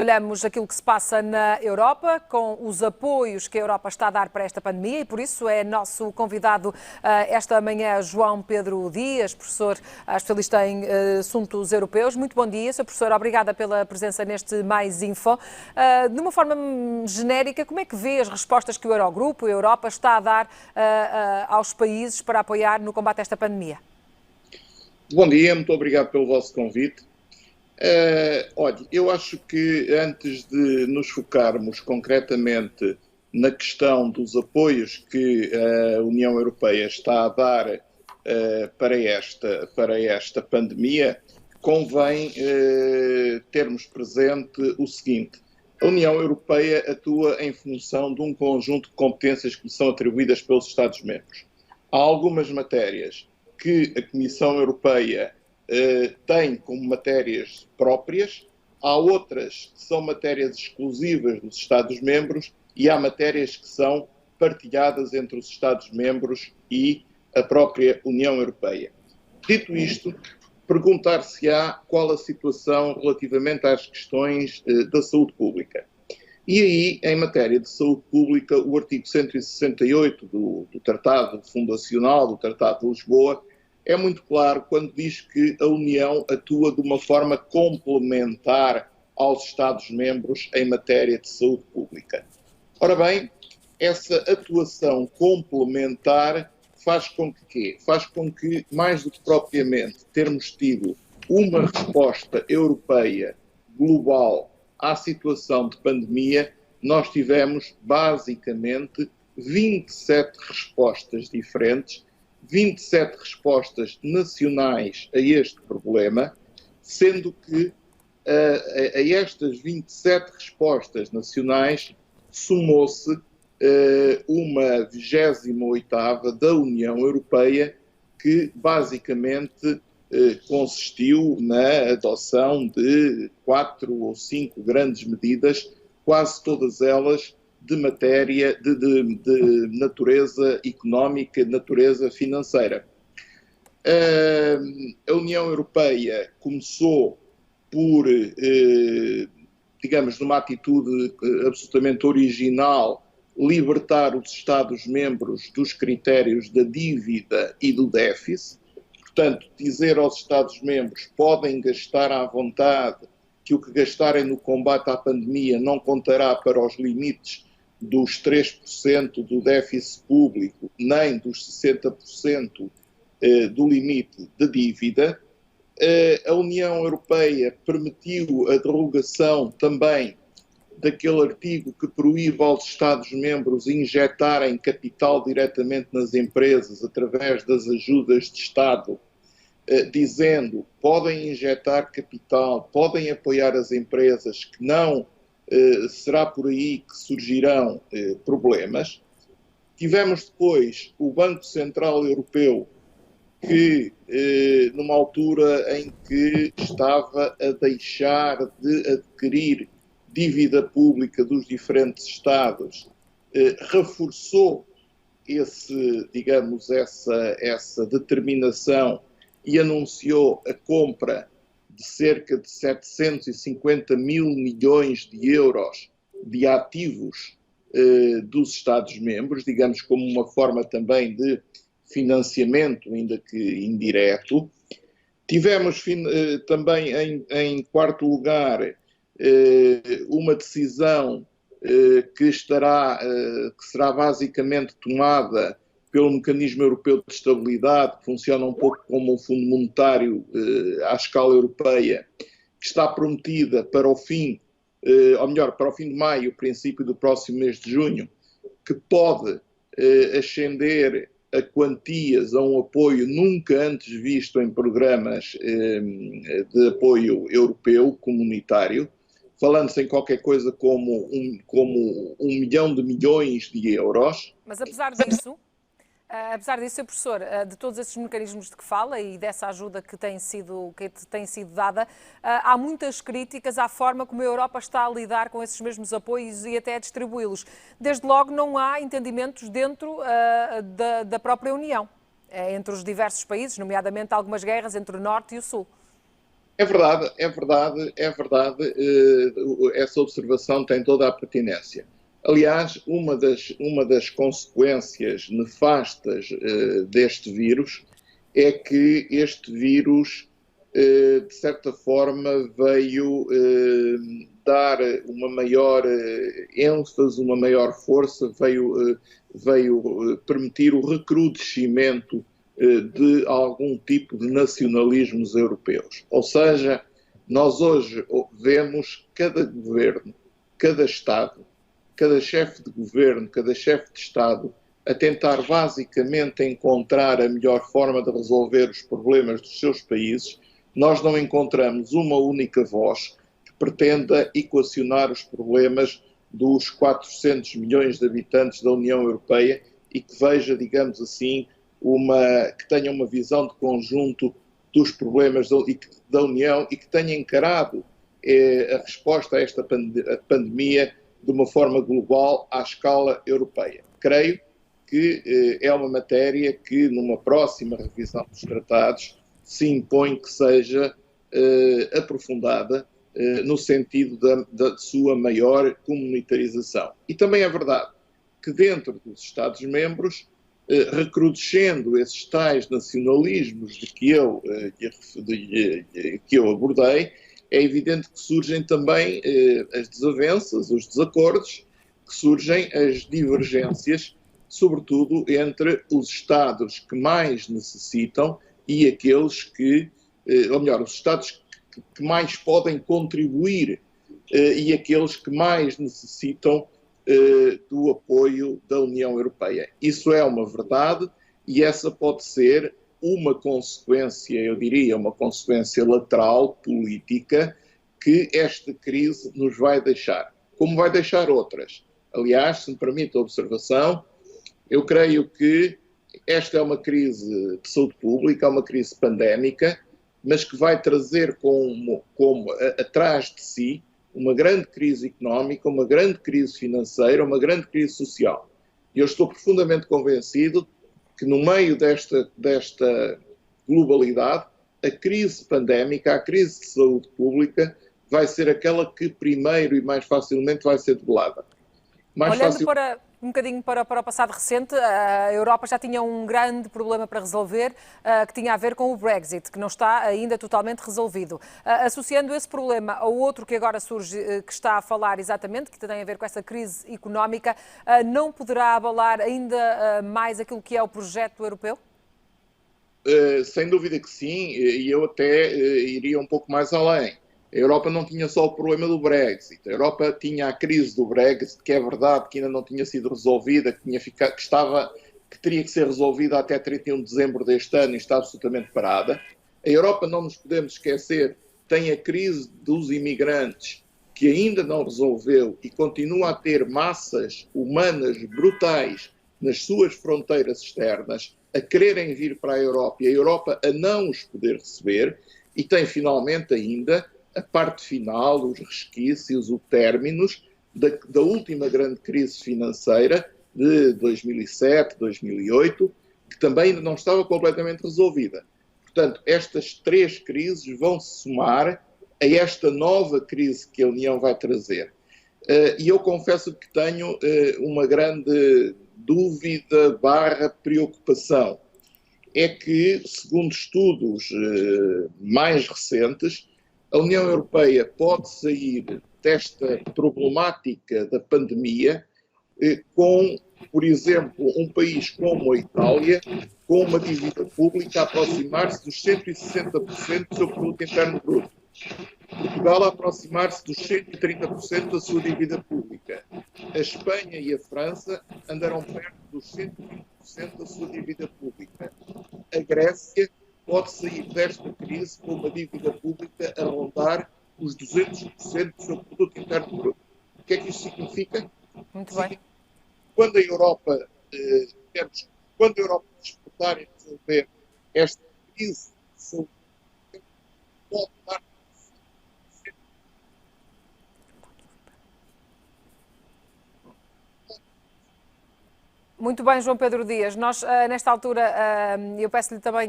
Olhamos aquilo que se passa na Europa, com os apoios que a Europa está a dar para esta pandemia, e por isso é nosso convidado esta manhã João Pedro Dias, professor especialista em assuntos europeus. Muito bom dia, Sr. Professor, obrigada pela presença neste Mais Info. De uma forma genérica, como é que vê as respostas que o Eurogrupo, a Europa, está a dar aos países para apoiar no combate a esta pandemia? Bom dia, muito obrigado pelo vosso convite. Olha, eu acho que antes de nos focarmos concretamente na questão dos apoios que a União Europeia está a dar para esta pandemia, convém termos presente o seguinte: a União Europeia atua em função de um conjunto de competências que lhe são atribuídas pelos Estados-membros. Há algumas matérias que a Comissão Europeia tem como matérias próprias, há outras que são matérias exclusivas dos Estados-membros e há matérias que são partilhadas entre os Estados-membros e a própria União Europeia. Dito isto, perguntar-se-á qual a situação relativamente às questões da saúde pública. E aí, em matéria de saúde pública, o artigo 168 do Tratado Fundacional, do Tratado de Lisboa, é muito claro quando diz que a União atua de uma forma complementar aos Estados-membros em matéria de saúde pública. Ora bem, essa atuação complementar faz com que quê? Faz com que, mais do que propriamente termos tido uma resposta europeia global à situação de pandemia, nós tivemos basicamente 27 respostas diferentes, 27 respostas nacionais a este problema, sendo que a estas 27 respostas nacionais somou-se uma 28ª da União Europeia, que basicamente consistiu na adoção de 4 ou 5 grandes medidas, quase todas elas de matéria de natureza económica, de natureza financeira. A União Europeia começou por, digamos, numa atitude absolutamente original, libertar os Estados-membros dos critérios da dívida e do déficit. Portanto, dizer aos Estados-membros podem gastar à vontade, que o que gastarem no combate à pandemia não contará para os limites dos 3% do déficit público, nem dos 60% do limite de dívida. A União Europeia permitiu a derrogação também daquele artigo que proíbe aos Estados-membros injetarem capital diretamente nas empresas através das ajudas de Estado, dizendo que podem injetar capital, podem apoiar as empresas, que não será por aí que surgirão problemas. Tivemos depois o Banco Central Europeu, que numa altura em que estava a deixar de adquirir dívida pública dos diferentes Estados, reforçou essa determinação e anunciou a compra de cerca de 750 mil milhões de euros de ativos dos Estados-membros, digamos como uma forma também de financiamento, ainda que indireto. Tivemos também, em quarto lugar, uma decisão que será basicamente tomada pelo Mecanismo Europeu de Estabilidade, que funciona um pouco como um fundo monetário à escala europeia, que está prometida para o fim, ou melhor, para o fim de maio, princípio do próximo mês de junho, que pode ascender a quantias, a um apoio nunca antes visto em programas de apoio europeu, comunitário, falando-se em qualquer coisa como um milhão de milhões de euros. Mas apesar disso, Sr. Professor, de todos esses mecanismos de que fala e dessa ajuda que tem sido dada, há muitas críticas à forma como a Europa está a lidar com esses mesmos apoios e até a distribuí-los. Desde logo, não há entendimentos dentro da própria União, entre os diversos países, nomeadamente algumas guerras entre o Norte e o Sul. essa observação tem toda a pertinência. Aliás, uma das consequências nefastas deste vírus é que este vírus, de certa forma, veio dar uma maior ênfase, uma maior força, veio permitir o recrudescimento de algum tipo de nacionalismos europeus. Ou seja, nós hoje vemos cada governo, cada Estado, cada chefe de governo, cada chefe de Estado a tentar basicamente encontrar a melhor forma de resolver os problemas dos seus países. Nós não encontramos uma única voz que pretenda equacionar os problemas dos 400 milhões de habitantes da União Europeia e que veja, digamos assim, que tenha uma visão de conjunto dos problemas da União e que tenha encarado a resposta a esta pandemia de uma forma global à escala europeia. Creio que é uma matéria que, numa próxima revisão dos tratados, se impõe que seja aprofundada no sentido da sua maior comunitarização. E também é verdade que dentro dos Estados-membros, recrudescendo esses tais nacionalismos que eu abordei, é evidente que surgem também as desavenças, os desacordos, que surgem as divergências, sobretudo entre os Estados que mais necessitam e aqueles ou melhor, os Estados que mais podem contribuir e aqueles que mais necessitam do apoio da União Europeia. Isso é uma verdade e essa pode ser uma consequência, eu diria, uma consequência lateral, política, que esta crise nos vai deixar, como vai deixar outras. Aliás, se me permite a observação, eu creio que esta é uma crise de saúde pública, é uma crise pandémica, mas que vai trazer atrás de si uma grande crise económica, uma grande crise financeira, uma grande crise social. E eu estou profundamente convencido que no meio desta globalidade, a crise pandémica, a crise de saúde pública, vai ser aquela que primeiro e mais facilmente vai ser debelada. Olhando um bocadinho para o passado recente, a Europa já tinha um grande problema para resolver, que tinha a ver com o Brexit, que não está ainda totalmente resolvido. Associando esse problema ao outro que agora surge, que está a falar exatamente, que tem a ver com essa crise económica, não poderá abalar ainda mais aquilo que é o projeto europeu? Sem dúvida que sim, e eu até iria um pouco mais além. A Europa não tinha só o problema do Brexit. A Europa tinha a crise do Brexit, que é verdade que ainda não tinha sido resolvida, que teria que ser resolvida até 31 de dezembro deste ano e está absolutamente parada. A Europa, não nos podemos esquecer, tem a crise dos imigrantes, que ainda não resolveu e continua a ter massas humanas brutais nas suas fronteiras externas, a quererem vir para a Europa e a Europa a não os poder receber, e tem finalmente ainda a parte final, os resquícios, os términos da última grande crise financeira de 2007, 2008, que também ainda não estava completamente resolvida. Portanto, estas três crises vão se somar a esta nova crise que a União vai trazer. E eu confesso que tenho uma grande dúvida / preocupação. É que, segundo estudos mais recentes, a União Europeia pode sair desta problemática da pandemia com, por exemplo, um país como a Itália, com uma dívida pública a aproximar-se dos 160% do seu produto interno bruto. Portugal a aproximar-se dos 130% da sua dívida pública. A Espanha e a França andarão perto dos 120% da sua dívida pública. A Grécia pode sair desta crise com uma dívida pública a rondar os 200% do seu produto interno bruto. O que é que isto significa? Muito bem. Quando a Europa disputar e resolver esta crise de saúde, pode dar. Muito bem, João Pedro Dias. Nós, nesta altura, eu peço-lhe também que